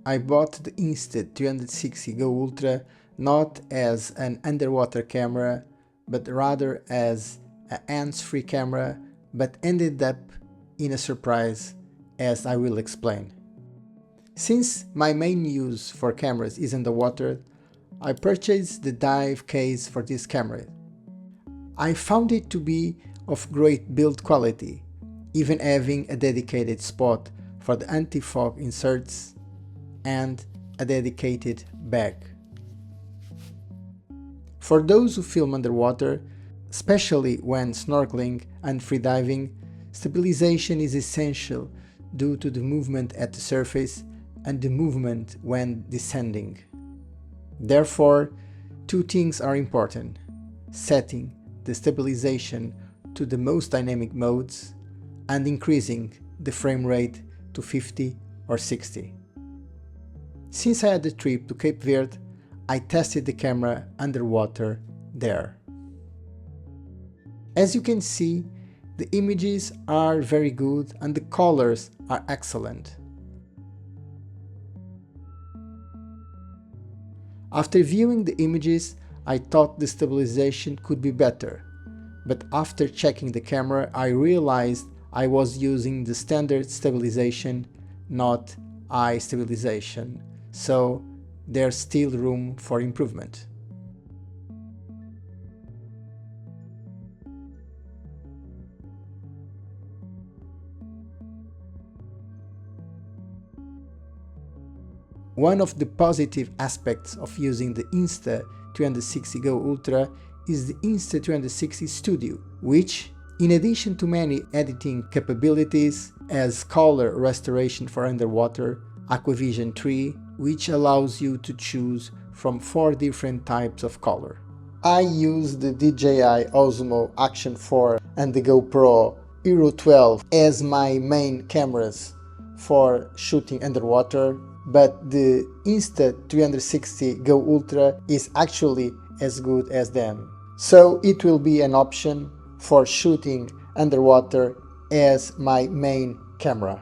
I bought the Insta360 GO Ultra not as an underwater camera, but rather as a hands-free camera, but ended up in a surprise, as I will explain. Since my main use for cameras is underwater, I purchased the dive case for this camera. I found it to be of great build quality, even having a dedicated spot for the anti-fog inserts and a dedicated bag. For those who film underwater, especially when snorkeling and freediving, stabilization is essential due to the movement at the surface and the movement when descending. Therefore, two things are important: setting the stabilization to the most dynamic modes and increasing the frame rate to 50 or 60. Since I had the trip to Cape Verde, I tested the camera underwater there. As you can see, the images are very good and the colors are excellent. After viewing the images, I thought the stabilization could be better, but after checking the camera I realized I was using the standard stabilization, not eye stabilization, so there's still room for improvement. One of the positive aspects of using the Insta360 GO Ultra is the Insta360 Studio, which, in addition to many editing capabilities, has color restoration for underwater, Aquavision 3, which allows you to choose from 4 different types of color. I use the DJI Osmo Action 4 and the GoPro Hero 12 as my main cameras for shooting underwater, but the Insta360 GO Ultra is actually as good as them. So it will be an option for shooting underwater as my main camera.